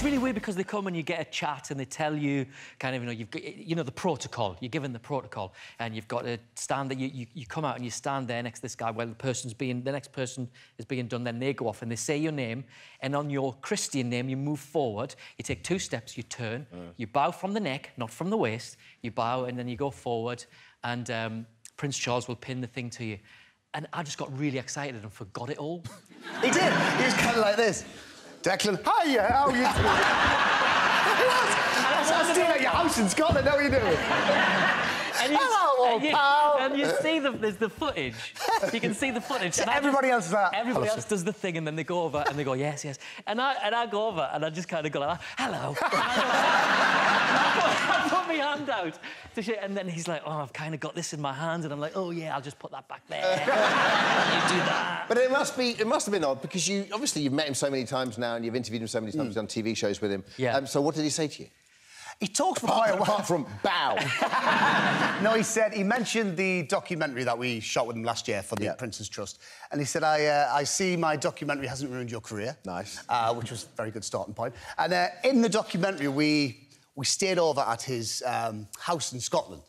really weird because they come and you get a chat and they tell you kind of, you've got, the protocol. You're given the protocol and you've got to stand there. You come out and you stand there next to this guy while the next person is being done. Then they go off and they say your name, and on your Christian name you move forward. You take 2 steps. You turn. You bow from the neck, not from the waist. You bow and then you go forward, and Prince Charles will pin the thing to you. And I just got really excited and forgot it all. He did. He was kind of like this. Declan, hiya, how are you doing? That's staying at your house in Scotland, how are you doing? Hello, pal. And you see there's the footage. You can see the footage. So everybody else is that. Everybody else does the thing, and then they go over and they go, yes, yes. And I go over and I just kind of go like, hello. I put my hand out to shit, and then he's like, oh, I've kind of got this in my hands, and I'm like, oh yeah, I'll just put that back there. And you do that. But it must have been odd because you've met him so many times now, and you've interviewed him so many times, done TV shows with him. Yeah. So what did he say to you? He talked for quite a while. Apart from bow. No, he mentioned the documentary that we shot with him last year for the Prince's Trust. And he said, I see my documentary hasn't ruined your career. Nice. Which was a very good starting point. And in the documentary, we stayed over at his house in Scotland.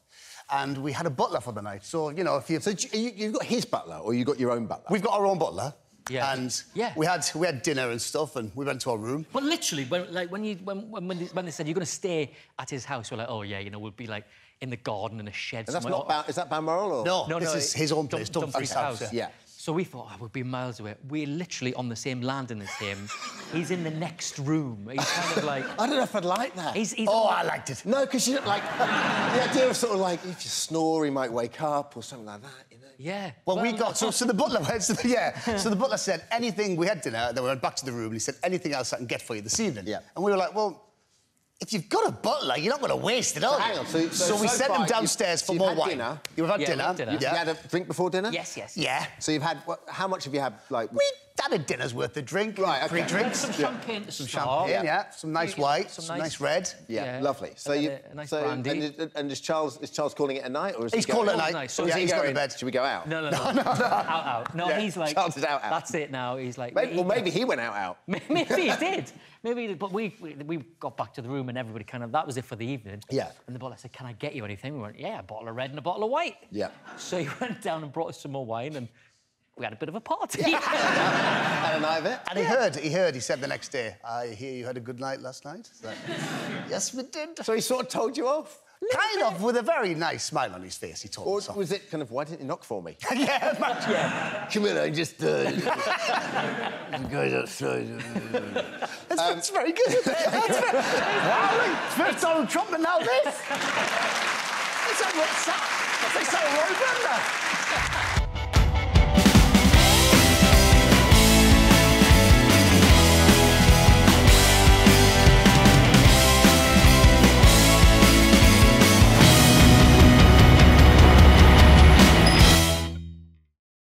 And we had a butler for the night. So, if you... So you've got his butler, or you got your own butler? We've got our own butler. Yeah. And we had dinner and stuff, and we went to our room. But literally, when they said you're going to stay at his house, we're like, oh yeah, we'll be like in the garden in a shed. And that's not is that Balmoral or no? This is his own place, Dumfries house. Yeah. So we thought, we'll be miles away. We're literally on the same landing as him. He's in the next room. He's kind of like... I don't know if I'd like that. I liked it. No, because you don't like... the idea of sort of like, if you snore, he might wake up or something like that, Yeah. Well, we got... So the butler went... So the butler said, anything... We had dinner, then we went back to the room, and he said, anything else I can get for you this evening? Yeah. And we were like, well... If you've got a butler, you're not going to waste it, are you? Hang on, so we sent him downstairs for more wine. Dinner. You've had dinner. You had a drink before dinner? Yes, yes. Yeah. So you've had... how much have you had, like... We had a dinner's worth of drink. Right, okay. 3 drinks. Some champagne to Some start. champagne, yeah. Some nice white, some nice red. Yeah, lovely. So a nice brandy. And is Charles calling it a night, or is He's calling it a night. So he's going to bed. Should we go out? No. Out. No, he's like... Charles is out. That's it now. He's like... Maybe he went out. Maybe he did. Maybe, but we got back to the room and everybody kind of... That was it for the evening. Yeah. And the butler said, can I get you anything? We went, yeah, a bottle of red and a bottle of white. Yeah. So he went down and brought us some more wine, and we had a bit of a party. Had a night of it. And he said the next day, I hear you had a good night last night. So, yes, we did. So he sort of told you off? Kind of, with a very nice smile on his face, he told us off. Or was it kind of, why didn't you knock for me? Yeah, much. Yeah. Come in, I just... the guys outside... That's very good. Wow, first Donald Trump and now this. It's like Roy Bender.